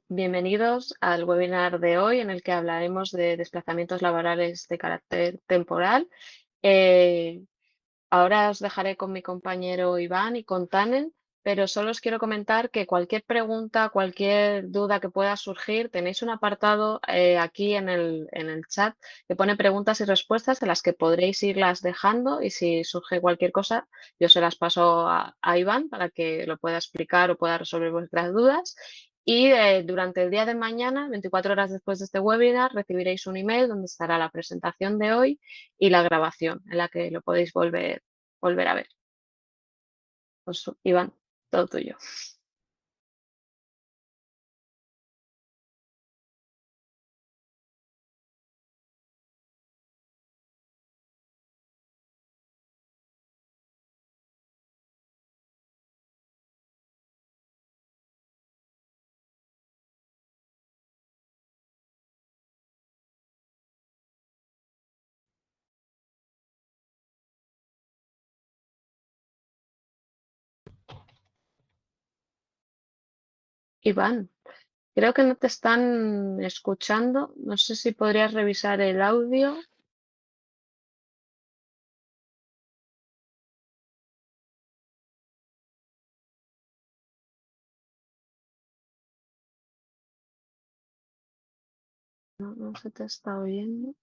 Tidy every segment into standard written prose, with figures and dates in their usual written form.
Bienvenidos al webinar de hoy en el que hablaremos de desplazamientos laborales de carácter temporal. Eh, Ahora os dejaré con mi compañero Iván y con Tanen, pero solo os quiero comentar que cualquier pregunta, cualquier duda que pueda surgir, tenéis un apartado aquí en el chat que pone preguntas y respuestas de las que podréis irlas dejando y si surge cualquier cosa, yo se las paso a Iván para que lo pueda explicar o pueda resolver vuestras dudas. Y durante el día de mañana, 24 horas después de este webinar, recibiréis un email donde estará la presentación de hoy y la grabación en la que lo podéis volver a ver. Pues, Iván, todo tuyo. Iván, creo que no te están escuchando. No sé si podrías revisar el audio. No, no se te está oyendo.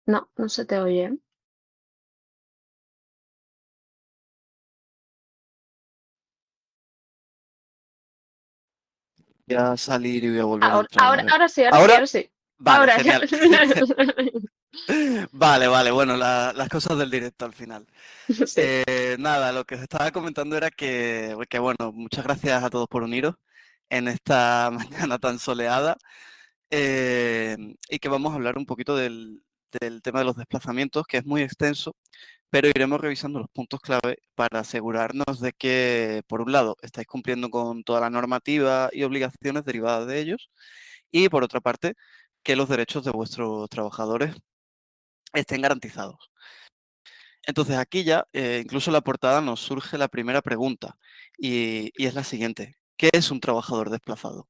No, no se te oye. Voy a salir y voy a volver a Ahora, entrar, a ahora, ver. ahora sí, ahora sí, ¿Ahora? ahora sí. Vale, Ahora ya. genial. Vale, vale, bueno, las cosas del directo al final. Sí. Nada, lo que os estaba comentando era que, bueno, muchas gracias a todos por uniros en esta mañana tan soleada y que vamos a hablar un poquito del tema de los desplazamientos, que es muy extenso, pero iremos revisando los puntos clave para asegurarnos de que, por un lado, estáis cumpliendo con toda la normativa y obligaciones derivadas de ellos, y por otra parte, que los derechos de vuestros trabajadores estén garantizados. Entonces aquí ya, incluso en la portada, nos surge la primera pregunta y es la siguiente. ¿Qué es un trabajador desplazado?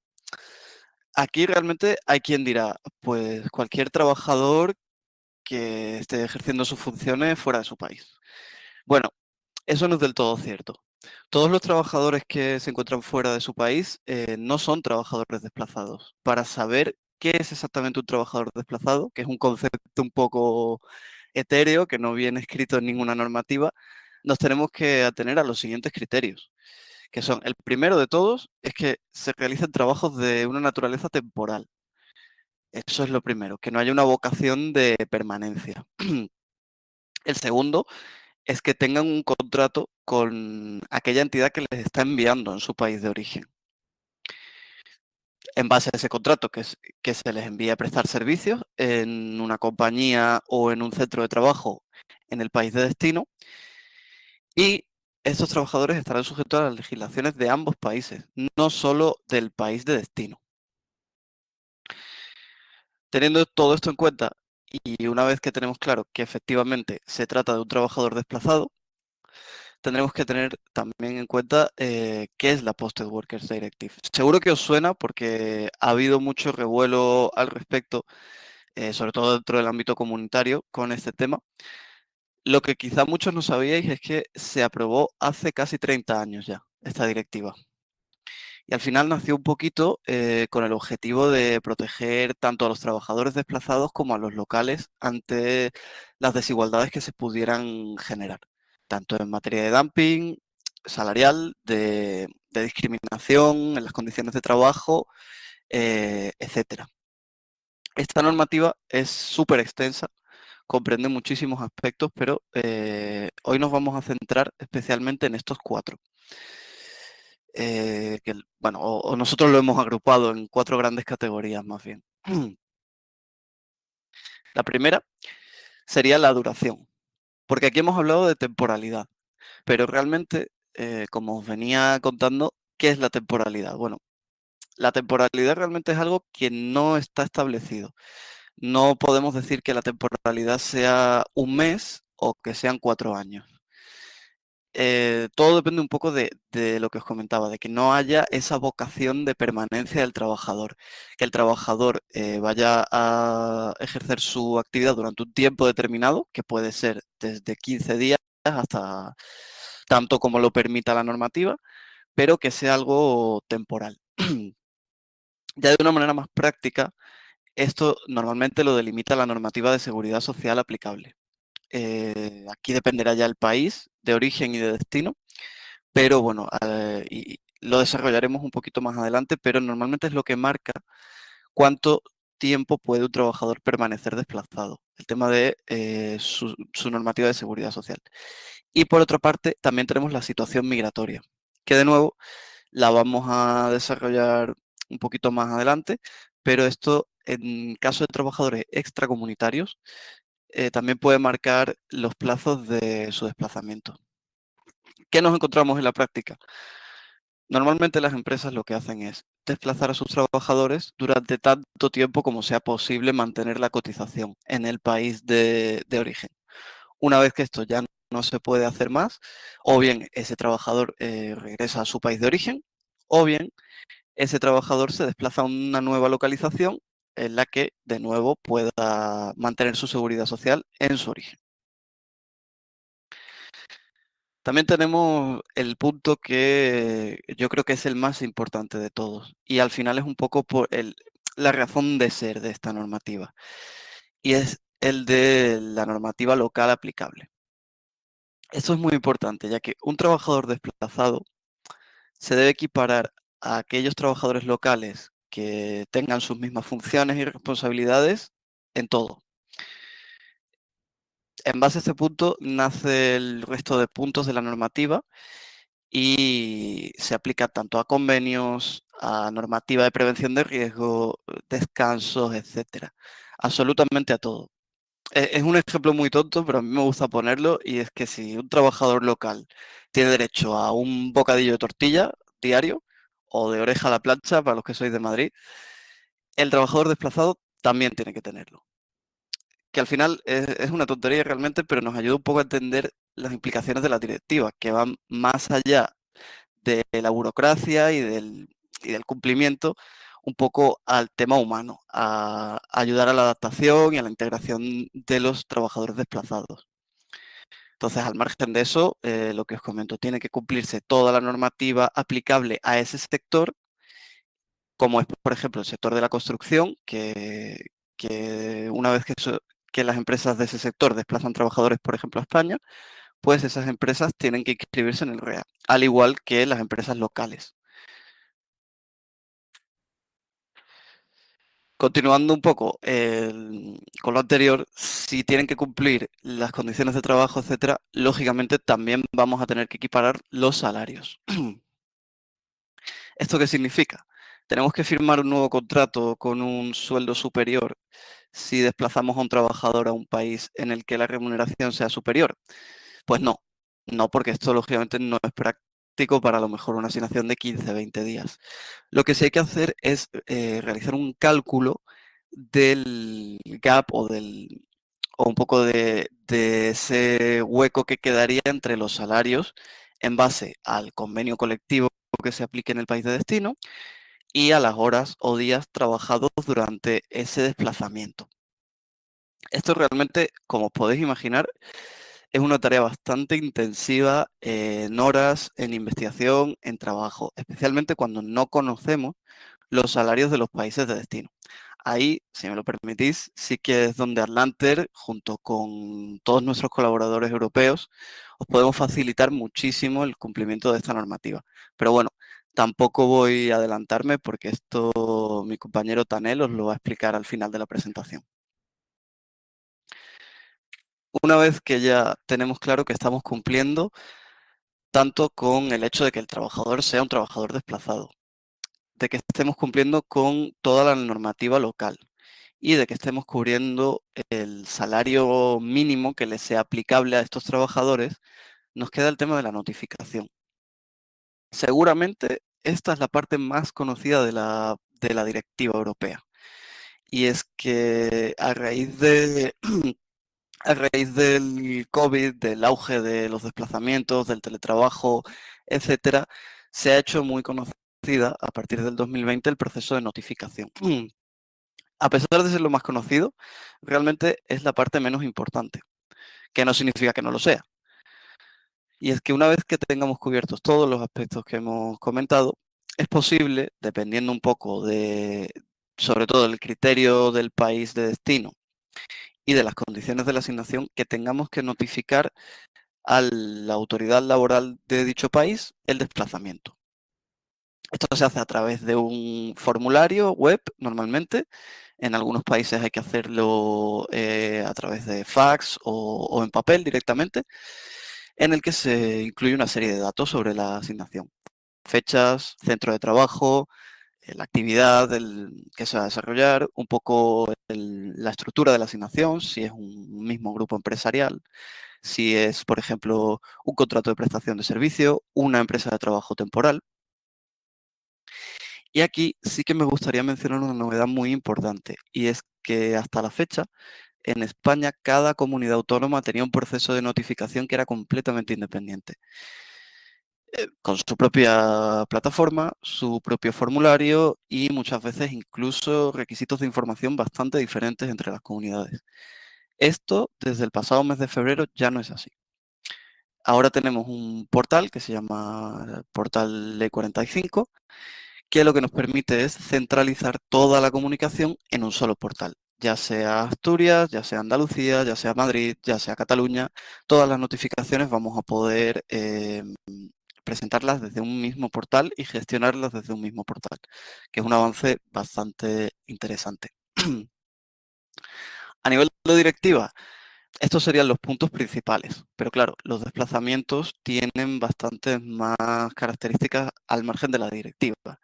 Aquí realmente hay quien dirá, pues cualquier trabajador que esté ejerciendo sus funciones fuera de su país. Bueno, eso no es del todo cierto. Todos los trabajadores que se encuentran fuera de su país no son trabajadores desplazados. Para saber qué es exactamente un trabajador desplazado, que es un concepto un poco etéreo, que no viene escrito en ninguna normativa, nos tenemos que atener a los siguientes criterios, que son, el primero de todos es que se realicen trabajos de una naturaleza temporal. Eso es lo primero, que no haya una vocación de permanencia. El segundo es que tengan un contrato con aquella entidad que les está enviando en su país de origen. En base a ese contrato, que se les envía a prestar servicios en una compañía o en un centro de trabajo en el país de destino. Y estos trabajadores estarán sujetos a las legislaciones de ambos países, no solo del país de destino. Teniendo todo esto en cuenta y una vez que tenemos claro que efectivamente se trata de un trabajador desplazado, tendremos que tener también en cuenta qué es la Posted Workers Directive. Seguro que os suena porque ha habido mucho revuelo al respecto, sobre todo dentro del ámbito comunitario, con este tema. Lo que quizá muchos no sabíais es que se aprobó hace casi 30 años ya esta directiva. Y al final nació un poquito con el objetivo de proteger tanto a los trabajadores desplazados como a los locales ante las desigualdades que se pudieran generar, tanto en materia de dumping salarial, de discriminación en las condiciones de trabajo, etcétera. Esta normativa es súper extensa, comprende muchísimos aspectos, pero hoy nos vamos a centrar especialmente en estos cuatro. Bueno, o nosotros lo hemos agrupado en cuatro grandes categorías más bien. La primera sería la duración. Porque aquí hemos hablado de temporalidad, pero realmente, como os venía contando, ¿qué es la temporalidad? Bueno, la temporalidad realmente es algo que no está establecido. No podemos decir que la temporalidad sea un mes o que sean 4 años. Todo depende un poco de lo que os comentaba, de que no haya esa vocación de permanencia del trabajador, que el trabajador vaya a ejercer su actividad durante un tiempo determinado, que puede ser desde 15 días hasta tanto como lo permita la normativa, pero que sea algo temporal. Ya de una manera más práctica, esto normalmente lo delimita la normativa de seguridad social aplicable. Aquí dependerá ya el país de origen y de destino, pero bueno, y lo desarrollaremos un poquito más adelante, pero normalmente es lo que marca cuánto tiempo puede un trabajador permanecer desplazado, el tema de su normativa de seguridad social. Y por otra parte, también tenemos la situación migratoria, que de nuevo la vamos a desarrollar un poquito más adelante, pero esto en caso de trabajadores extracomunitarios también puede marcar los plazos de su desplazamiento. ¿Qué nos encontramos en la práctica? Normalmente las empresas lo que hacen es desplazar a sus trabajadores durante tanto tiempo como sea posible mantener la cotización en el país de origen. Una vez que esto ya no se puede hacer más, o bien ese trabajador regresa a su país de origen, o bien ese trabajador se desplaza a una nueva localización en la que de nuevo pueda mantener su seguridad social en su origen. También tenemos el punto que yo creo que es el más importante de todos y al final es un poco por la razón de ser de esta normativa y es el de la normativa local aplicable. Esto es muy importante ya que un trabajador desplazado se debe equiparar a aquellos trabajadores locales que tengan sus mismas funciones y responsabilidades en todo. En base a este punto nace el resto de puntos de la normativa y se aplica tanto a convenios, a normativa de prevención de riesgo, descansos, etcétera. Absolutamente a todo. Es un ejemplo muy tonto, pero a mí me gusta ponerlo y es que si un trabajador local tiene derecho a un bocadillo de tortilla diario o de oreja a la plancha para los que sois de Madrid, el trabajador desplazado también tiene que tenerlo. Que al final es una tontería realmente, pero nos ayuda un poco a entender las implicaciones de la directiva, que van más allá de la burocracia y del cumplimiento un poco al tema humano, a ayudar a la adaptación y a la integración de los trabajadores desplazados. Entonces, al margen de eso, lo que os comento, tiene que cumplirse toda la normativa aplicable a ese sector, como es, por ejemplo, el sector de la construcción, que una vez que las empresas de ese sector desplazan trabajadores, por ejemplo, a España, pues esas empresas tienen que inscribirse en el REA, al igual que las empresas locales. Continuando un poco con lo anterior, si tienen que cumplir las condiciones de trabajo, etcétera, lógicamente también vamos a tener que equiparar los salarios. ¿Esto qué significa? Tenemos que firmar un nuevo contrato con un sueldo superior si desplazamos a un trabajador a un país en el que la remuneración sea superior. Pues no, no porque esto lógicamente no es práctico para a lo mejor una asignación de 15, 20 días. Lo que sí hay que hacer es realizar un cálculo del gap o un poco de ese hueco que quedaría entre los salarios en base al convenio colectivo que se aplique en el país de destino y a las horas o días trabajados durante ese desplazamiento. Esto realmente, como podéis imaginar, es una tarea bastante intensiva en horas, en investigación, en trabajo, especialmente cuando no conocemos los salarios de los países de destino. Ahí, si me lo permitís, sí que es donde Atlanter, junto con todos nuestros colaboradores europeos, os podemos facilitar muchísimo el cumplimiento de esta normativa. Pero bueno, tampoco voy a adelantarme porque esto mi compañero Tanel os lo va a explicar al final de la presentación. Una vez que ya tenemos claro que estamos cumpliendo tanto con el hecho de que el trabajador sea un trabajador desplazado, de que estemos cumpliendo con toda la normativa local y de que estemos cubriendo el salario mínimo que les sea aplicable a estos trabajadores, nos queda el tema de la notificación. Seguramente esta es la parte más conocida de la directiva europea. Y es que a raíz del COVID, del auge de los desplazamientos, del teletrabajo, etcétera, se ha hecho muy conocida a partir del 2020 el proceso de notificación. A pesar de ser lo más conocido, realmente es la parte menos importante, que no significa que no lo sea. Y es que una vez que tengamos cubiertos todos los aspectos que hemos comentado, es posible, dependiendo un poco de, sobre todo del criterio del país de destino y de las condiciones de la asignación, que tengamos que notificar a la autoridad laboral de dicho país el desplazamiento. Esto se hace a través de un formulario web normalmente. En algunos países hay que hacerlo a través de fax o en papel directamente, en el que se incluye una serie de datos sobre la asignación. Fechas, centro de trabajo, la actividad que se va a desarrollar, un poco la estructura de la asignación, si es un mismo grupo empresarial, si es, por ejemplo, un contrato de prestación de servicio, una empresa de trabajo temporal. Y aquí sí que me gustaría mencionar una novedad muy importante, y es que hasta la fecha, en España, cada comunidad autónoma tenía un proceso de notificación que era completamente independiente, con su propia plataforma, su propio formulario y muchas veces incluso requisitos de información bastante diferentes entre las comunidades. Esto, desde el pasado mes de febrero, ya no es así. Ahora tenemos un portal que se llama Portal E45, que lo que nos permite es centralizar toda la comunicación en un solo portal, ya sea Asturias, ya sea Andalucía, ya sea Madrid, ya sea Cataluña. Todas las notificaciones vamos a poder presentarlas desde un mismo portal y gestionarlas desde un mismo portal, que es un avance bastante interesante. A nivel de directiva, estos serían los puntos principales, pero claro, los desplazamientos tienen bastantes más características al margen de la directiva.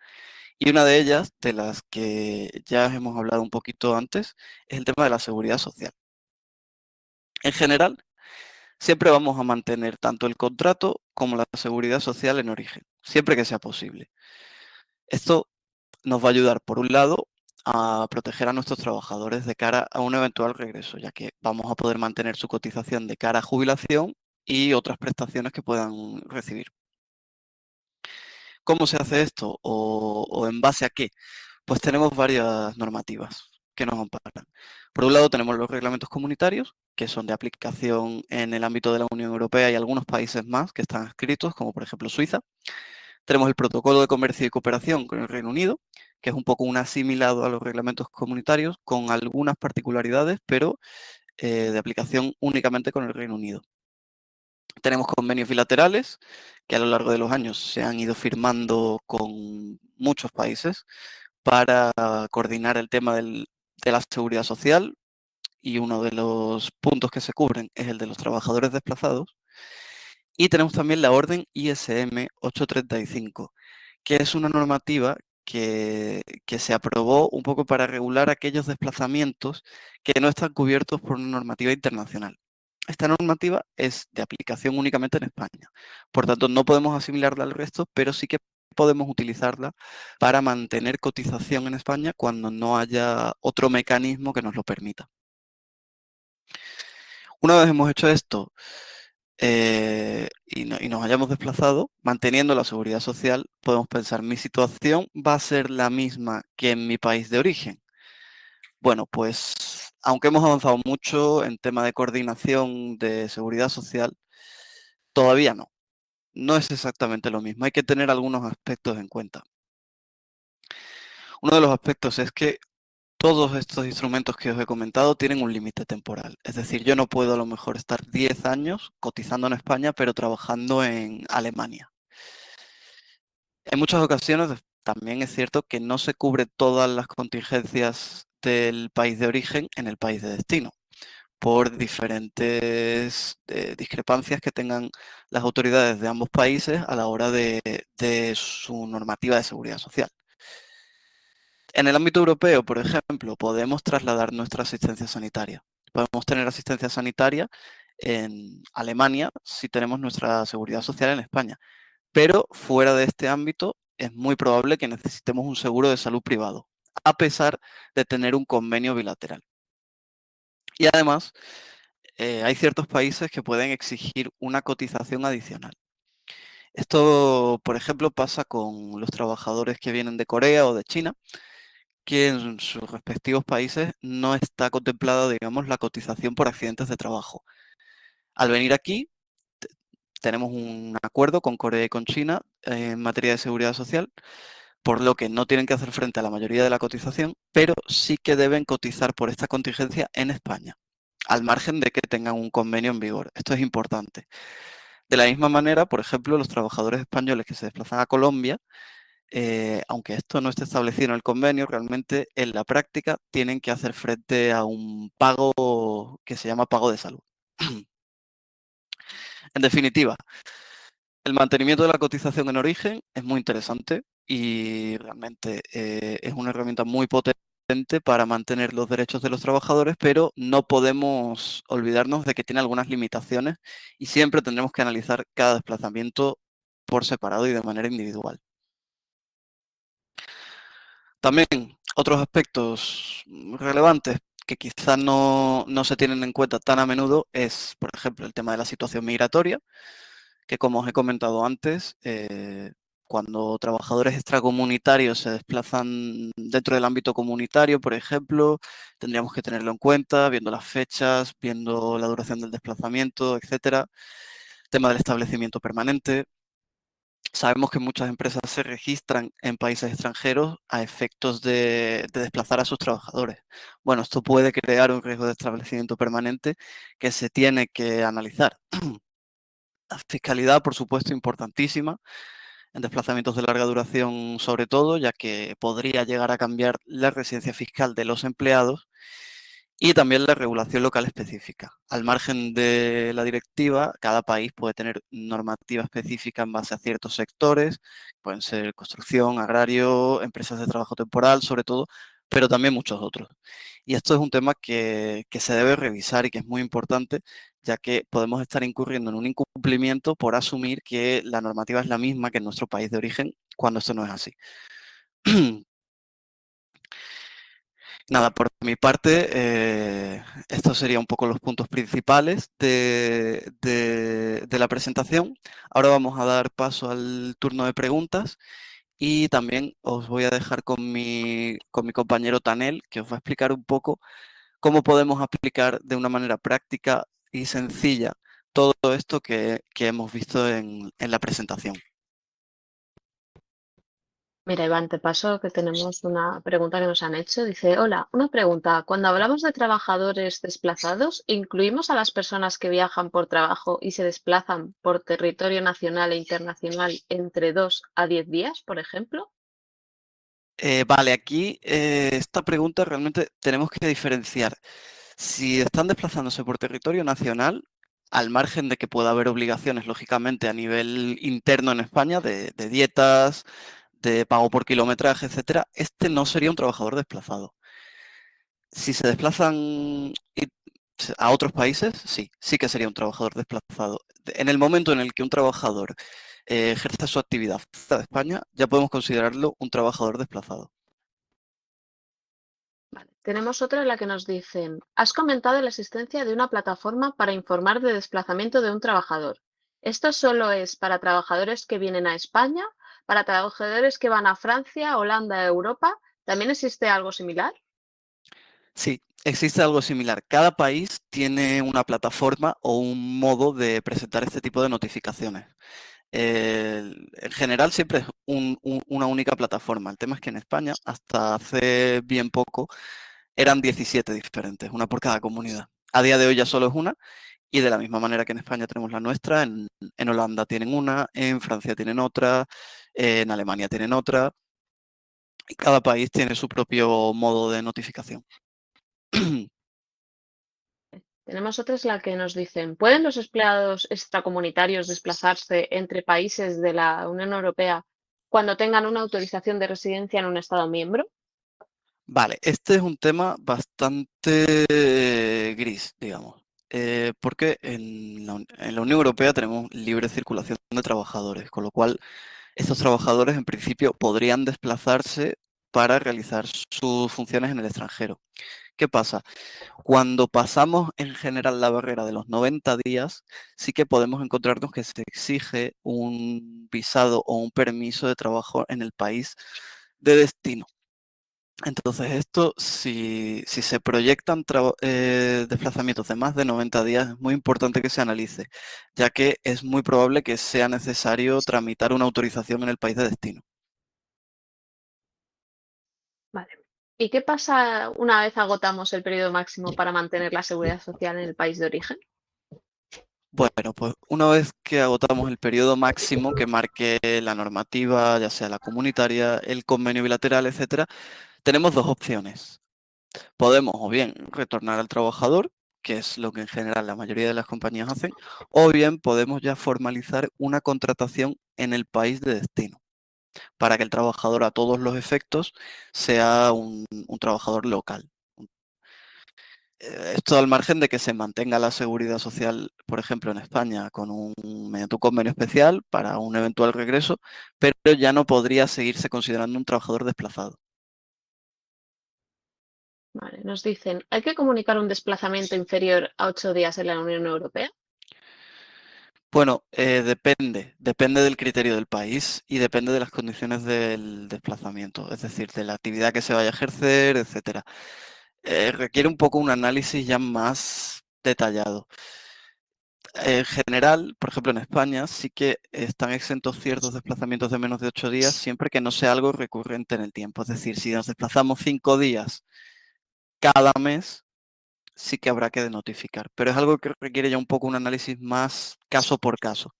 Y una de ellas, de las que ya hemos hablado un poquito antes, es el tema de la seguridad social. En general, siempre vamos a mantener tanto el contrato como la seguridad social en origen, siempre que sea posible. Esto nos va a ayudar, por un lado, a proteger a nuestros trabajadores de cara a un eventual regreso, ya que vamos a poder mantener su cotización de cara a jubilación y otras prestaciones que puedan recibir. ¿Cómo se hace esto o en base a qué? Pues tenemos varias normativas que nos amparan. Por un lado tenemos los reglamentos comunitarios, que son de aplicación en el ámbito de la Unión Europea y algunos países más que están escritos, como por ejemplo Suiza. Tenemos el protocolo de comercio y cooperación con el Reino Unido, que es un poco un asimilado a los reglamentos comunitarios, con algunas particularidades, pero de aplicación únicamente con el Reino Unido. Tenemos convenios bilaterales que a lo largo de los años se han ido firmando con muchos países para coordinar el tema de la seguridad social, y uno de los puntos que se cubren es el de los trabajadores desplazados. Y tenemos también la orden ISM 835, que es una normativa que se aprobó un poco para regular aquellos desplazamientos que no están cubiertos por una normativa internacional. Esta normativa es de aplicación únicamente en España. Por tanto, no podemos asimilarla al resto, pero sí que podemos utilizarla para mantener cotización en España cuando no haya otro mecanismo que nos lo permita. Una vez hemos hecho esto y nos hayamos desplazado, manteniendo la seguridad social, podemos pensar, ¿mi situación va a ser la misma que en mi país de origen? Bueno, pues aunque hemos avanzado mucho en tema de coordinación de seguridad social, todavía no. No es exactamente lo mismo. Hay que tener algunos aspectos en cuenta. Uno de los aspectos es que todos estos instrumentos que os he comentado tienen un límite temporal. Es decir, yo no puedo a lo mejor estar 10 años cotizando en España, pero trabajando en Alemania. En muchas ocasiones también es cierto que no se cubre todas las contingencias del país de origen en el país de destino, por diferentes discrepancias que tengan las autoridades de ambos países a la hora de su normativa de seguridad social. En el ámbito europeo, por ejemplo, podemos trasladar nuestra asistencia sanitaria. Podemos tener asistencia sanitaria en Alemania si tenemos nuestra seguridad social en España. Pero fuera de este ámbito es muy probable que necesitemos un seguro de salud privado, a pesar de tener un convenio bilateral. Y además, hay ciertos países que pueden exigir una cotización adicional. Esto, por ejemplo, pasa con los trabajadores que vienen de Corea o de China, que en sus respectivos países no está contemplada, digamos, la cotización por accidentes de trabajo. Al venir aquí, tenemos un acuerdo con Corea y con China en materia de seguridad social, por lo que no tienen que hacer frente a la mayoría de la cotización, pero sí que deben cotizar por esta contingencia en España, al margen de que tengan un convenio en vigor. Esto es importante. De la misma manera, por ejemplo, los trabajadores españoles que se desplazan a Colombia, aunque esto no esté establecido en el convenio, realmente en la práctica tienen que hacer frente a un pago que se llama pago de salud. En definitiva, el mantenimiento de la cotización en origen es muy interesante y realmente es una herramienta muy potente para mantener los derechos de los trabajadores, pero no podemos olvidarnos de que tiene algunas limitaciones y siempre tendremos que analizar cada desplazamiento por separado y de manera individual. También otros aspectos relevantes que quizás no se tienen en cuenta tan a menudo es, por ejemplo, el tema de la situación migratoria, que como os he comentado antes, cuando trabajadores extracomunitarios se desplazan dentro del ámbito comunitario, por ejemplo, tendríamos que tenerlo en cuenta, viendo las fechas, viendo la duración del desplazamiento, etcétera. Tema del establecimiento permanente. Sabemos que muchas empresas se registran en países extranjeros a efectos de desplazar a sus trabajadores. Bueno, esto puede crear un riesgo de establecimiento permanente que se tiene que analizar. La fiscalidad, por supuesto, importantísima en desplazamientos de larga duración sobre todo, ya que podría llegar a cambiar la residencia fiscal de los empleados y también la regulación local específica. Al margen de la directiva, cada país puede tener normativa específica en base a ciertos sectores, pueden ser construcción, agrario, empresas de trabajo temporal, sobre todo, pero también muchos otros. Y esto es un tema que se debe revisar y que es muy importante, ya que podemos estar incurriendo en un incumplimiento por asumir que la normativa es la misma que en nuestro país de origen, cuando esto no es así. Nada, por mi parte, estos serían un poco los puntos principales de la presentación. Ahora vamos a dar paso al turno de preguntas y también os voy a dejar con mi compañero Tanel, que os va a explicar un poco cómo podemos aplicar de una manera práctica y sencilla todo esto que hemos visto en la presentación. Mira, Iván, te paso que tenemos una pregunta que nos han hecho. Dice, hola, una pregunta. Cuando hablamos de trabajadores desplazados, ¿incluimos a las personas que viajan por trabajo y se desplazan por territorio nacional e internacional entre 2 a 10 días, por ejemplo? Vale, aquí esta pregunta realmente tenemos que diferenciar. Si están desplazándose por territorio nacional, al margen de que pueda haber obligaciones, lógicamente, a nivel interno en España, de dietas, de pago por kilometraje, etcétera, este no sería un trabajador desplazado. Si se desplazan a otros países, sí, sí que sería un trabajador desplazado. En el momento en el que un trabajador ejerce su actividad fuera de España, ya podemos considerarlo un trabajador desplazado. Vale. Tenemos otra en la que nos dicen, has comentado la existencia de una plataforma para informar de desplazamiento de un trabajador. ¿Esto solo es para trabajadores que vienen a España? ¿Para trabajadores que van a Francia, Holanda, Europa? ¿También existe algo similar? Sí, existe algo similar. Cada país tiene una plataforma o un modo de presentar este tipo de notificaciones. En general siempre es una única plataforma. El tema es que en España, hasta hace bien poco, eran 17 diferentes, una por cada comunidad. A día de hoy ya solo es una y de la misma manera que en España tenemos la nuestra, en Holanda tienen una, en Francia tienen otra, en Alemania tienen otra y cada país tiene su propio modo de notificación. Tenemos otras en la que nos dicen, ¿pueden los empleados extracomunitarios desplazarse entre países de la Unión Europea cuando tengan una autorización de residencia en un Estado miembro? Vale, este es un tema bastante gris, digamos, porque en la Unión Europea tenemos libre circulación de trabajadores, con lo cual estos trabajadores en principio podrían desplazarse para realizar sus funciones en el extranjero. ¿Qué pasa? Cuando pasamos en general la barrera de los 90 días, sí que podemos encontrarnos que se exige un visado o un permiso de trabajo en el país de destino. Entonces, esto, si se proyectan desplazamientos de más de 90 días, es muy importante que se analice, ya que es muy probable que sea necesario tramitar una autorización en el país de destino. Vale. ¿Y qué pasa una vez agotamos el periodo máximo para mantener la seguridad social en el país de origen? Bueno, pues una vez que agotamos el periodo máximo que marque la normativa, ya sea la comunitaria, el convenio bilateral, etcétera, tenemos dos opciones. Podemos o bien retornar al trabajador, que es lo que en general la mayoría de las compañías hacen, o bien podemos ya formalizar una contratación en el país de destino, para que el trabajador a todos los efectos sea un trabajador local. Esto al margen de que se mantenga la seguridad social, por ejemplo, en España, mediante un convenio especial para un eventual regreso, pero ya no podría seguirse considerando un trabajador desplazado. Vale, nos dicen, ¿hay que comunicar un desplazamiento inferior a 8 días en la Unión Europea? Bueno, depende del criterio del país y depende de las condiciones del desplazamiento, es decir, de la actividad que se vaya a ejercer, etcétera. Requiere un poco un análisis ya más detallado. En general, por ejemplo, en España sí que están exentos ciertos desplazamientos de menos de 8 días siempre que no sea algo recurrente en el tiempo. Es decir, si nos desplazamos 5 días cada mes, sí que habrá que notificar. Pero es algo que requiere ya un poco un análisis más caso por caso.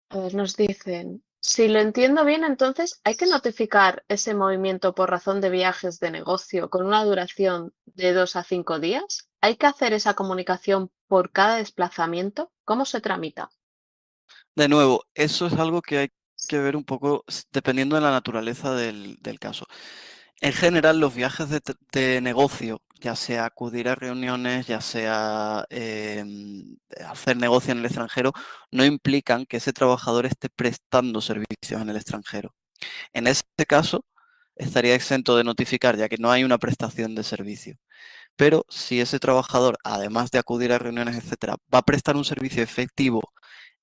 A ver, nos dicen, si lo entiendo bien, entonces hay que notificar ese movimiento por razón de viajes de negocio con una duración de 2 a 5 días. ¿Hay que hacer esa comunicación por cada desplazamiento? ¿Cómo se tramita? De nuevo, eso es algo que hay que ver un poco dependiendo de la naturaleza del caso. En general, los viajes de negocio, ya sea acudir a reuniones, ya sea hacer negocio en el extranjero, no implican que ese trabajador esté prestando servicios en el extranjero. En ese caso, estaría exento de notificar, ya que no hay una prestación de servicio. Pero si ese trabajador, además de acudir a reuniones, etcétera, va a prestar un servicio efectivo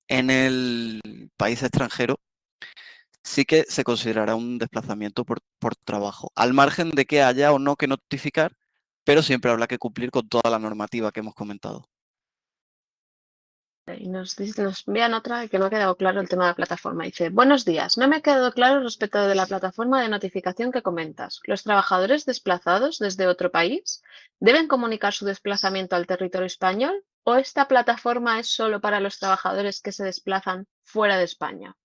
en el país extranjero, sí que se considerará un desplazamiento por trabajo, al margen de que haya o no que notificar, pero siempre habrá que cumplir con toda la normativa que hemos comentado. Y nos envían otra que no ha quedado claro el tema de la plataforma. Dice, buenos días, no me ha quedado claro respecto de la plataforma de notificación que comentas. ¿Los trabajadores desplazados desde otro país deben comunicar su desplazamiento al territorio español o esta plataforma es solo para los trabajadores que se desplazan fuera de España?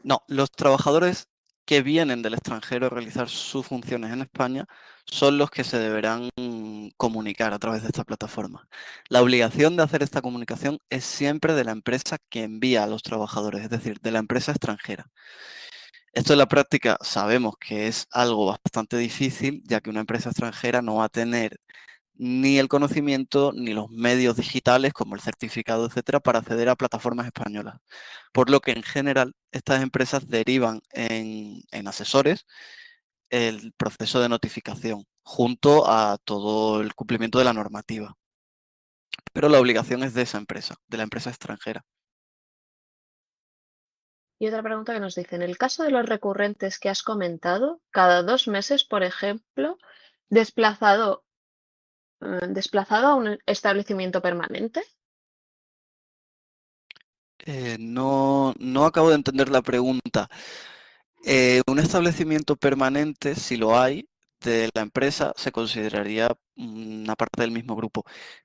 No, los trabajadores que vienen del extranjero a realizar sus funciones en España son los que se deberán comunicar a través de esta plataforma. La obligación de hacer esta comunicación es siempre de la empresa que envía a los trabajadores, es decir, de la empresa extranjera. Esto en la práctica sabemos que es algo bastante difícil, ya que una empresa extranjera no va a tener ni el conocimiento ni los medios digitales como el certificado, etcétera, para acceder a plataformas españolas. Por lo que en general estas empresas derivan en asesores el proceso de notificación junto a todo el cumplimiento de la normativa. Pero la obligación es de esa empresa, de la empresa extranjera. Y otra pregunta que nos dice, en el caso de los recurrentes que has comentado, cada 2 meses, por ejemplo, desplazado, desplazado a un establecimiento permanente. No acabo de entender la pregunta. Un establecimiento permanente, si lo hay, de la empresa, se consideraría una parte del mismo grupo,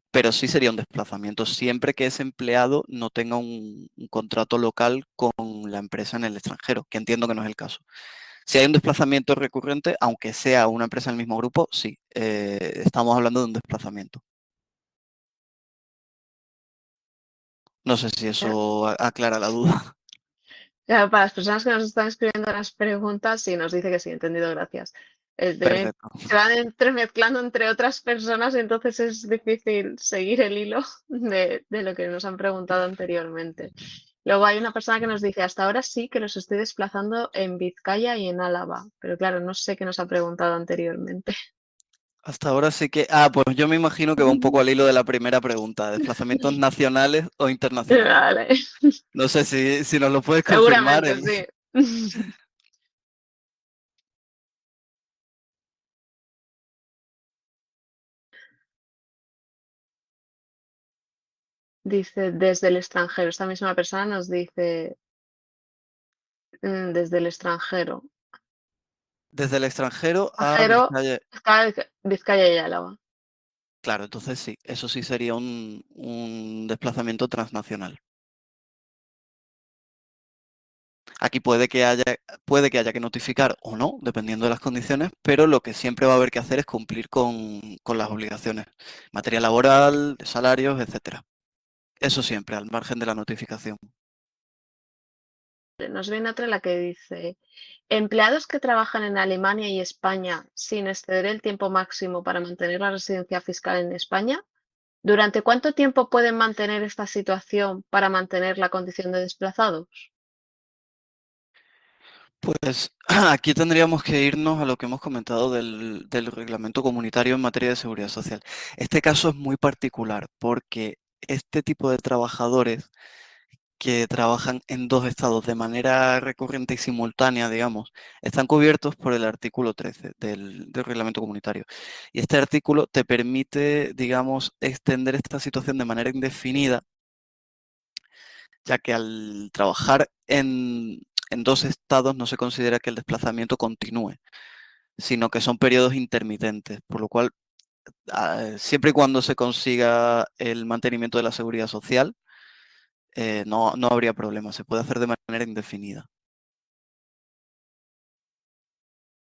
pero sí sería un desplazamiento siempre que ese empleado no tenga un contrato local con la empresa en el extranjero, que entiendo que no es el caso. Si hay un desplazamiento recurrente, aunque sea una empresa del mismo grupo, sí, estamos hablando de un desplazamiento. No sé si eso aclara la duda. Claro, para las personas que nos están escribiendo las preguntas, sí, nos dice que sí, entendido, gracias. Perfecto. Se van entremezclando entre otras personas, y entonces es difícil seguir el hilo de lo que nos han preguntado anteriormente. Luego hay una persona que nos dice, hasta ahora sí que los estoy desplazando en Vizcaya y en Álava, pero claro, no sé qué nos ha preguntado anteriormente. Hasta ahora sí que... Ah, pues yo me imagino que va un poco al hilo de la primera pregunta, ¿desplazamientos nacionales o internacionales? Vale, No sé si nos lo puedes confirmar. seguramente sí. Dice, desde el extranjero. Esta misma persona nos dice, desde el extranjero. Desde el extranjero a Extranjero, Vizcaya. Vizcaya y Álava. Claro, entonces sí, eso sí sería un desplazamiento transnacional. Aquí puede que haya que notificar o no, dependiendo de las condiciones, pero lo que siempre va a haber que hacer es cumplir con las obligaciones, materia laboral, de salarios, etcétera. Eso siempre, al margen de la notificación. Nos viene otra la que dice, empleados que trabajan en Alemania y España sin exceder el tiempo máximo para mantener la residencia fiscal en España, ¿durante cuánto tiempo pueden mantener esta situación para mantener la condición de desplazados? Pues aquí tendríamos que irnos a lo que hemos comentado del reglamento comunitario en materia de seguridad social. Este caso es muy particular porque este tipo de trabajadores que trabajan en dos estados de manera recurrente y simultánea, digamos, están cubiertos por el artículo 13 del reglamento comunitario. Y este artículo te permite, digamos, extender esta situación de manera indefinida, ya que al trabajar en dos estados no se considera que el desplazamiento continúe, sino que son periodos intermitentes, por lo cual, siempre y cuando se consiga el mantenimiento de la seguridad social, no habría problema, se puede hacer de manera indefinida.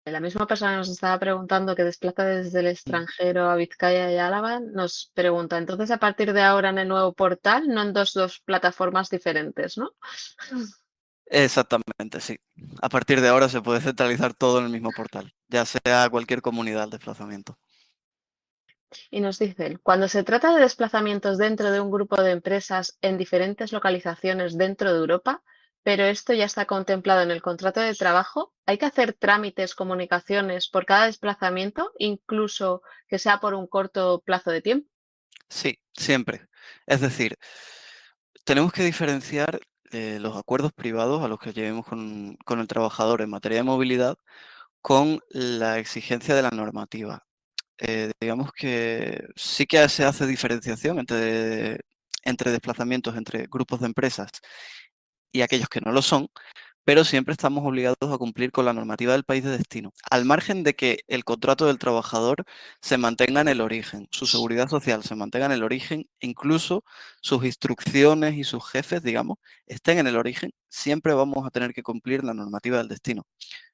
La misma persona nos estaba preguntando que desplaza desde el Mm. extranjero a Vizcaya y Álava, nos pregunta, entonces a partir de ahora en el nuevo portal, no en dos plataformas diferentes, ¿no? Exactamente, sí. A partir de ahora se puede centralizar todo en el mismo portal, ya sea cualquier comunidad de desplazamiento. Y nos dicen, cuando se trata de desplazamientos dentro de un grupo de empresas en diferentes localizaciones dentro de Europa, pero esto ya está contemplado en el contrato de trabajo, hay que hacer trámites, comunicaciones por cada desplazamiento, incluso que sea por un corto plazo de tiempo. Sí, siempre. Es decir, tenemos que diferenciar los acuerdos privados a los que llevemos con el trabajador en materia de movilidad con la exigencia de la normativa. Digamos que sí que se hace diferenciación entre desplazamientos entre grupos de empresas y aquellos que no lo son, pero siempre estamos obligados a cumplir con la normativa del país de destino, al margen de que el contrato del trabajador se mantenga en el origen, su seguridad social se mantenga en el origen, incluso sus instrucciones y sus jefes, digamos, estén en el origen, siempre vamos a tener que cumplir la normativa del destino.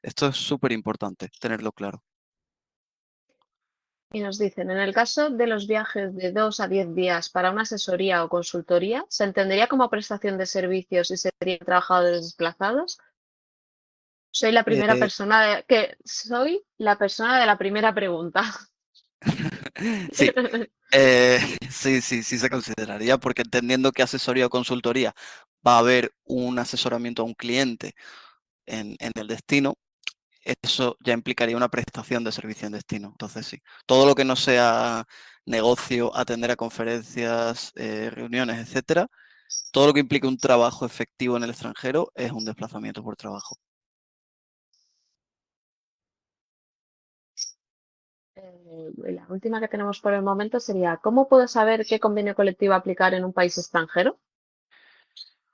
Esto es súper importante, tenerlo claro. Y nos dicen, en el caso de los viajes de 2 a 10 días para una asesoría o consultoría, ¿se entendería como prestación de servicios y serían trabajadores desplazados? Eh, Soy la persona de la primera pregunta. sí, sí se consideraría, porque entendiendo que asesoría o consultoría va a haber un asesoramiento a un cliente en el destino, eso ya implicaría una prestación de servicio en destino. Entonces, sí, todo lo que no sea negocio, atender a conferencias, reuniones, etcétera, todo lo que implique un trabajo efectivo en el extranjero es un desplazamiento por trabajo. La última que tenemos por el momento sería, ¿cómo puedo saber qué convenio colectivo aplicar en un país extranjero?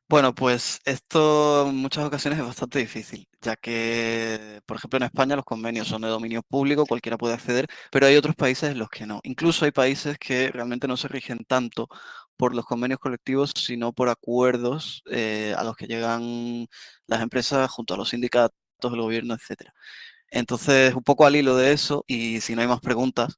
Bueno, pues esto en muchas ocasiones es bastante difícil, ya que, por ejemplo, en España los convenios son de dominio público, cualquiera puede acceder, pero hay otros países en los que no. Incluso hay países que realmente no se rigen tanto por los convenios colectivos, sino por acuerdos a los que llegan las empresas junto a los sindicatos, el gobierno, etcétera. Entonces, un poco al hilo de eso, y si no hay más preguntas,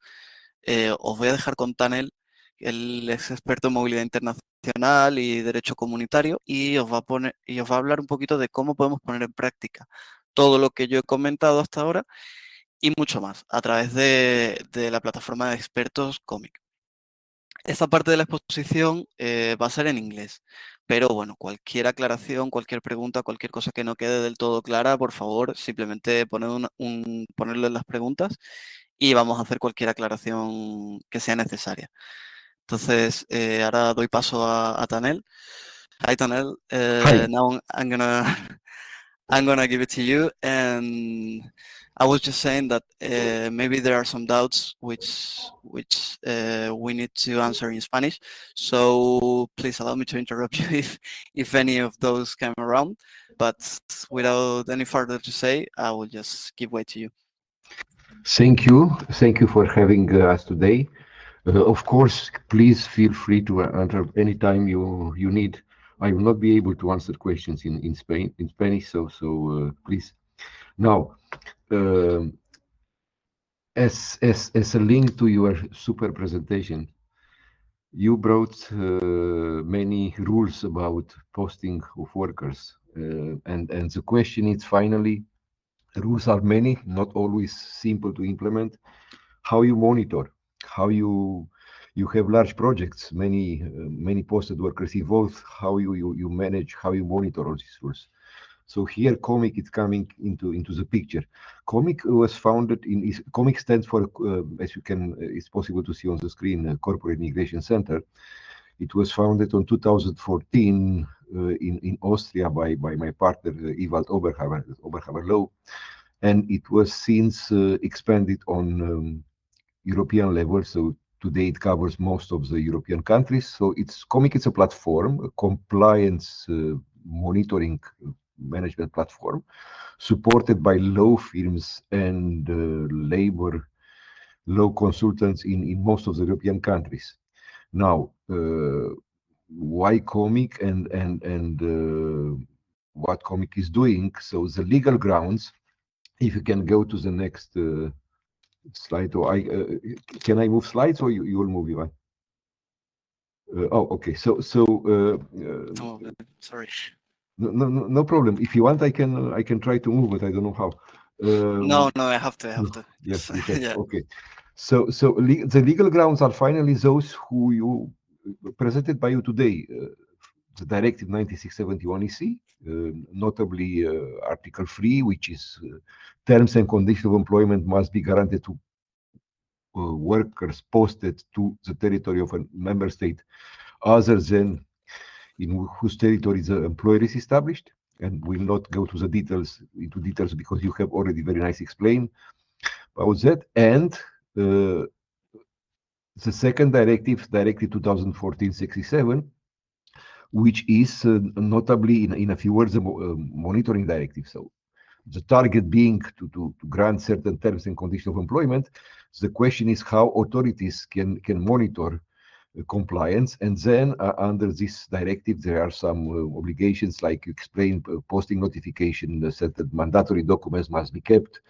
os voy a dejar con Tanel, Él es experto en movilidad internacional y derecho comunitario y os va a hablar un poquito de cómo podemos poner en práctica todo lo que yo he comentado hasta ahora y mucho más a través de la plataforma de expertos Comic. Esta parte de la exposición va a ser en inglés, pero bueno, cualquier aclaración, cualquier pregunta, cualquier cosa que no quede del todo clara, por favor, simplemente ponerlo en las preguntas y vamos a hacer cualquier aclaración que sea necesaria. Entonces, ahora doy paso a Tanel. Hi, Tanel. Hi. Now I'm gonna give it to you. And I was just saying that maybe there are some doubts which we need to answer in Spanish. So please allow me to interrupt you if any of those come around. But without any further to say, I will just give way to you. Thank you. Thank you for having us today. Of course, please feel free to enter anytime you need. I will not be able to answer questions in Spanish, so please. Now, um, as a link to your super presentation, you brought many rules about posting of workers, and the question is finally, rules are many, not always simple to implement. How you monitor, how you have large projects, many posted workers involved, how you manage, how you monitor all these rules. So here Comic is coming into the picture. Comic was founded Comic stands for, as you can, it's possible to see on the screen, Corporate Migration Center. It was founded on 2014 in Austria by my partner Ewald Oberhaber Low, and it was since expanded on European level. So today it covers most of the European countries. So Comic is a platform, a compliance monitoring management platform, supported by law firms and labor law consultants in most of the European countries. Now, why Comic and what Comic is doing? So the legal grounds. If you can go to the next slide, or can I move slides, or you will move, Ivan? Oh, okay. Oh, sorry. No problem. If you want, I can try to move, but I don't know how. No, I have to. Yes, you have. Yeah. Okay. The legal grounds are finally those who you presented by you today. The Directive 9671 EC, notably Article 3, which is terms and conditions of employment must be guaranteed to workers posted to the territory of a member state other than in whose territory the employer is established. And we'll not go to the details because you have already very nice explained about that. And the second directive, Directive 2014/67, which is notably, in a few words, a monitoring directive. So the target being to grant certain terms and conditions of employment. The question is how authorities can monitor compliance. And then under this directive, there are some obligations, like you explained, posting notification, certain mandatory documents must be kept,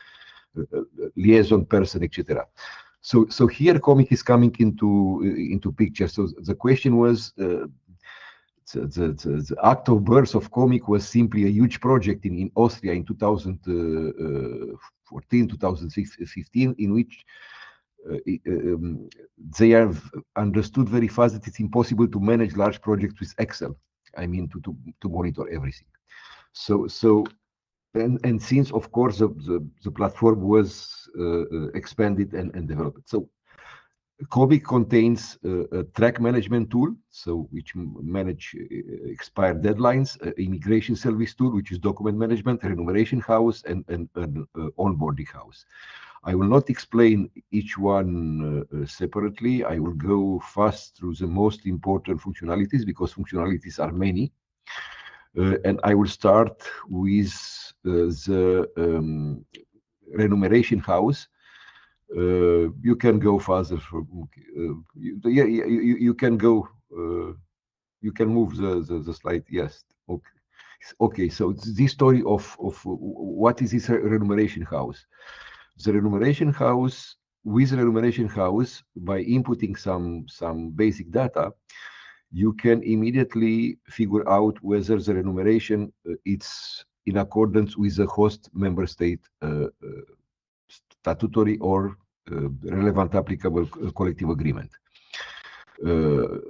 liaison person, etc. So here Comic is coming into picture. So the question was, the act of birth of Comic was simply a huge project in Austria in 2014, 2015, in which they have understood very fast that it's impossible to manage large projects with Excel. I mean, to monitor everything. And since, of course, the platform was expanded and developed. So Comic contains a track management tool, so which manage expired deadlines, immigration service tool, which is document management, remuneration house, and onboarding house. I will not explain each one separately. I will go fast through the most important functionalities because functionalities are many. And I will start with the remuneration house. You can go further. You can go. You can move the slide. Yes. Okay. Okay. So this story of what is this remuneration house? The remuneration house with Remuneration House, by inputting some basic data, you can immediately figure out whether the remuneration it's in accordance with the host member state statutory or relevant applicable collective agreement.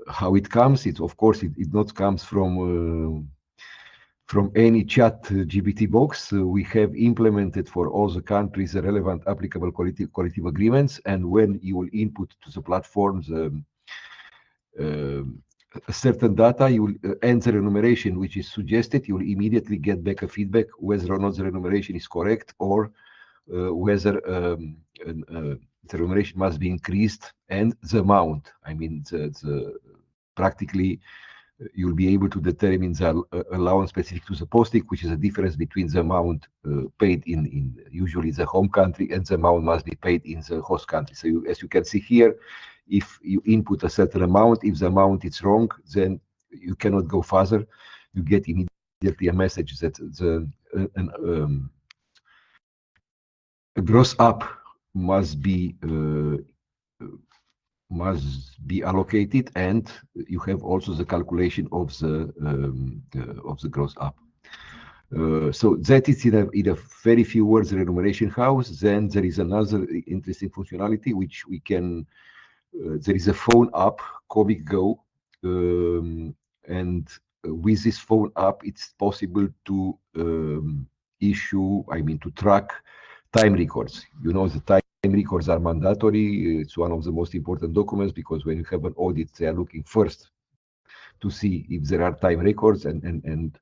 How it comes, it of course it not comes from any chat GPT box. We have implemented for all the countries the relevant applicable collective agreements, and when you will input to the platforms certain data, you will enter remuneration which is suggested, you will immediately get back a feedback whether or not the remuneration is correct, or whether the remuneration must be increased, and the amount. I mean, practically you'll be able to determine the allowance specific to the posting, which is a difference between the amount paid in usually the home country and the amount must be paid in the host country. So as you can see here, if you input a certain amount, if the amount is wrong, then you cannot go further. You get immediately a message that the gross up must be allocated, and you have also the calculation of the gross up. So that is in a very few words the Remuneration House. Then there is another interesting functionality which we can. There is a phone app, Comic Go, and with this phone app, it's possible to to track time records. You know, the time records are mandatory. It's one of the most important documents because when you have an audit, they are looking first to see if there are time records, and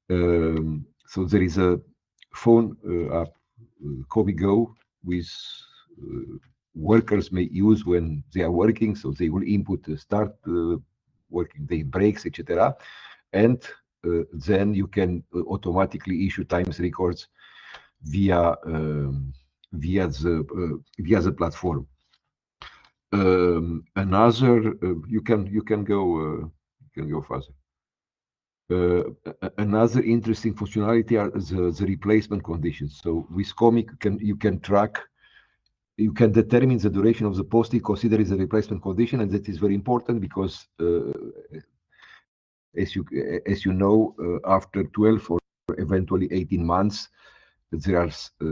so there is a phone app, Comic Go, with workers may use when they are working. So they will input start working day breaks, etc., and then you can automatically issue times records via the platform. Another you can go further. Another interesting functionality are the replacement conditions. So with Comic you can track. You can determine the duration of the posting considered the replacement condition, and that is very important because, as you know, after 12 or eventually 18 months, there are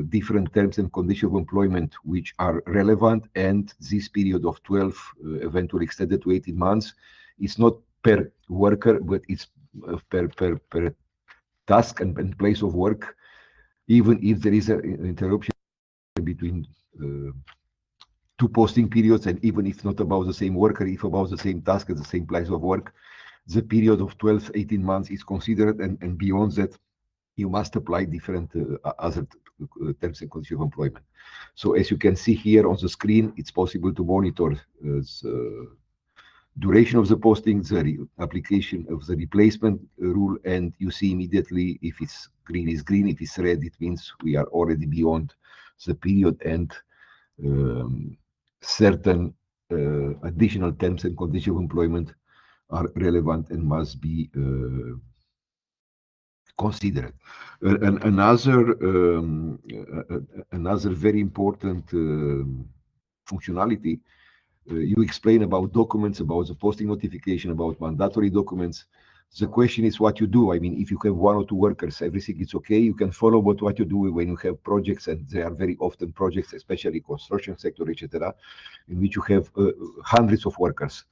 different terms and conditions of employment which are relevant, and this period of 12, eventually extended to 18 months, is not per worker, but it's per task and place of work, even if there is an interruption between two posting periods, and even if not about the same worker, if about the same task at the same place of work, the period of 12, 18 months is considered, and beyond that, you must apply different other terms and conditions of employment. So as you can see here on the screen, it's possible to monitor the duration of the posting, the application of the replacement rule, and you see immediately if it's green is green, if it's red, it means we are already beyond the period, and certain additional terms and conditions of employment are relevant and must be considered. Another very important functionality, you explain about documents, about the posting notification, about mandatory documents. The question is what you do. I mean, if you have one or two workers, everything is okay. You can follow what you do when you have projects, and they are very often projects, especially construction sector, etc., in which you have hundreds of workers.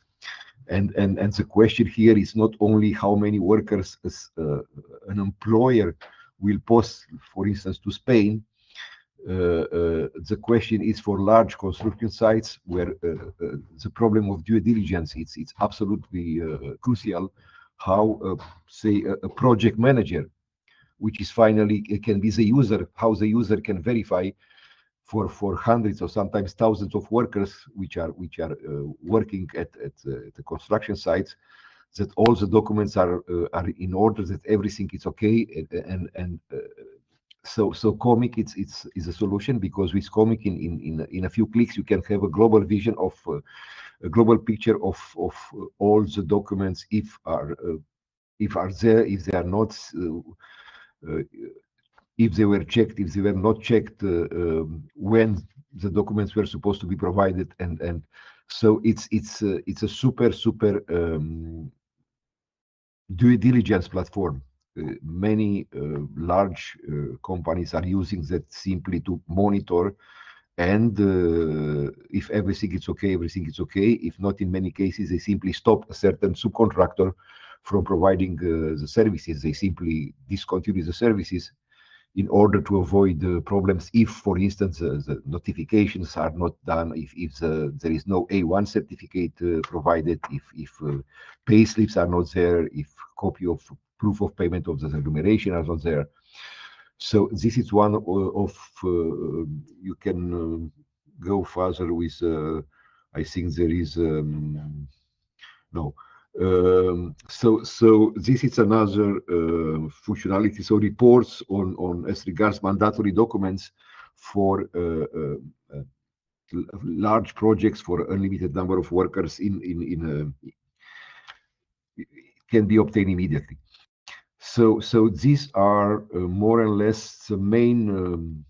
And the question here is not only how many workers an employer will post, for instance, to Spain. The question is for large construction sites where the problem of due diligence, it's absolutely crucial. How, say, a project manager, which is finally can be the user, how the user can verify for hundreds or sometimes thousands of workers which are working at the construction sites, that all the documents are in order, that everything is okay, and so Comic is a solution, because with Comic in a few clicks you can have a global vision of a global picture of all the documents, if are there, if they are not, if they were checked, if they were not checked, when the documents were supposed to be provided, and so it's a super due diligence platform. Many large companies are using that simply to monitor, and if everything is okay, everything is okay. If not, in many cases, they simply stop a certain subcontractor from providing the services. They simply discontinue the services in order to avoid problems if, for instance, the notifications are not done, if there is no A1 certificate provided, if pay slips are not there, if copy of proof of payment of the remuneration are not there. So this is one of, you can go further with, I think there is, no. So this is another functionality. So reports on as regards mandatory documents for large projects for unlimited number of workers can be obtained immediately. So these are more or less the main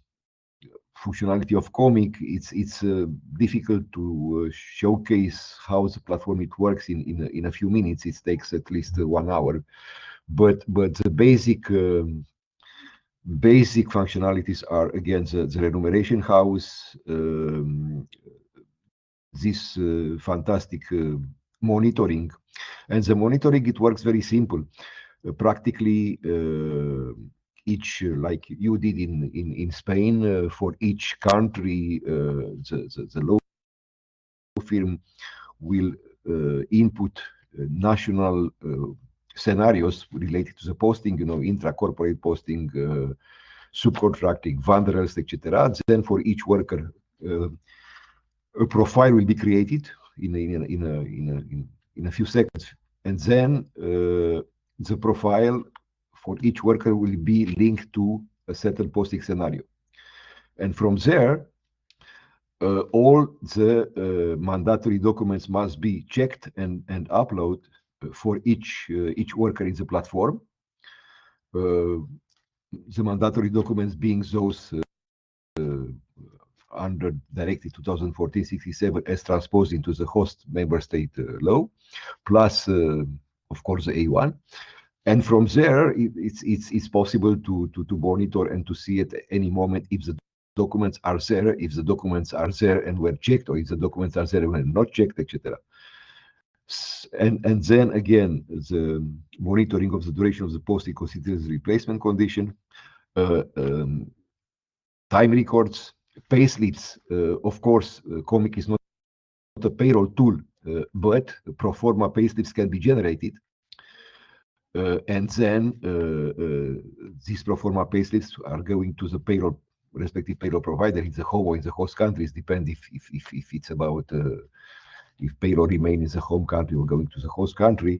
functionality of COMIC. It's difficult to showcase how the platform it works in a few minutes. It takes at least 1 hour, but the basic functionalities are, again, the remuneration house, this fantastic monitoring, and the monitoring, it works very simple. Practically each, like you did in Spain, for each country, the law firm will input national scenarios related to the posting, intra-corporate posting, subcontracting, wanderers, etc. Then for each worker, a profile will be created in a few seconds, and then the profile for each worker will be linked to a certain posting scenario, and from there all the mandatory documents must be checked and upload for each worker in the platform. The mandatory documents being those under Directive 2014/67 as transposed into the host member state law, plus of course the A1. And from there, it's possible to monitor and to see at any moment if the documents are there, if the documents are there and were checked, or if the documents are there and were not checked, etc. And then again, the monitoring of the duration of the posting considers replacement condition, time records, pay slips. Of course, COMIC is not a payroll tool, but pro forma pay slips can be generated. And then these pro forma pay slips are going to the respective payroll provider in the home or in the host countries, depend if it's about if payroll remain in the home country or going to the host country,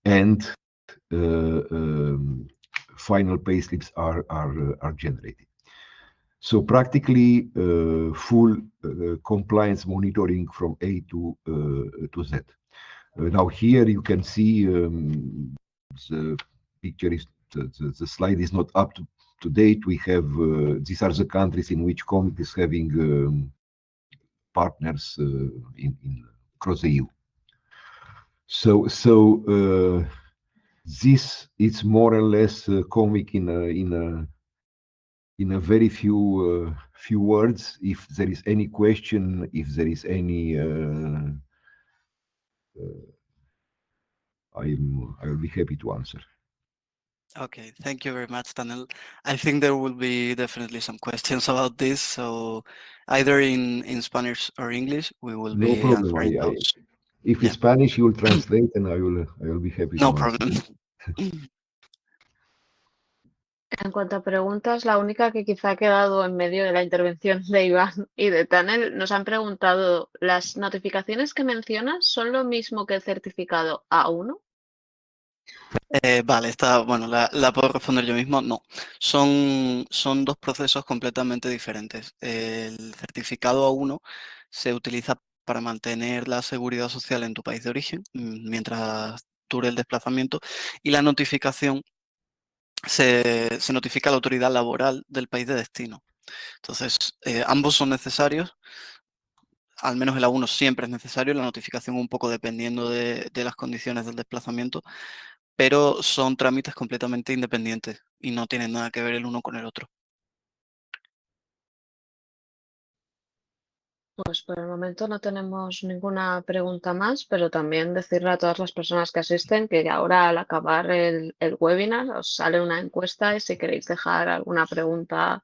and final pay slips are generated. So practically full compliance monitoring from A to Z. Now here you can see the picture is the slide is not up to date. We have these are the countries in which COMIC is having partners in across the EU. So this is more or less COMIC in a very few words. If there is any question, if there is any, I will be happy to answer. Okay, thank you very much, Daniel. I think there will be definitely some questions about this, so either in Spanish or English, we will No be problem. answering those. If Yeah. it's Spanish, you will translate, and I will be happy No to answer. problem. En cuanto a preguntas, la única que quizá ha quedado en medio de la intervención de Iván y de Tanel, nos han preguntado, ¿las notificaciones que mencionas son lo mismo que el certificado A1? Vale, bueno, la puedo responder yo mismo. No, son dos procesos completamente diferentes. El certificado A1 se utiliza para mantener la seguridad social en tu país de origen mientras dure el desplazamiento, y la notificación se notifica a la autoridad laboral del país de destino. Entonces, ambos son necesarios. Al menos el A1 siempre es necesario, la notificación un poco dependiendo de las condiciones del desplazamiento, pero son trámites completamente independientes y no tienen nada que ver el uno con el otro. Pues por el momento no tenemos ninguna pregunta más, pero también decirle a todas las personas que asisten que ahora al acabar el webinar os sale una encuesta y si queréis dejar alguna pregunta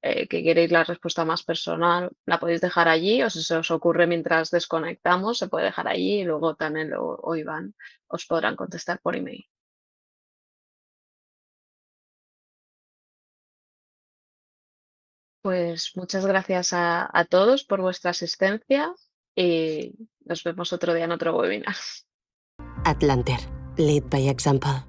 que queréis la respuesta más personal, la podéis dejar allí o si se os ocurre mientras desconectamos, se puede dejar allí y luego Tanel o Iván os podrán contestar por email. Pues muchas gracias a todos por vuestra asistencia y nos vemos otro día en otro webinar. Atlanter. Lead by example.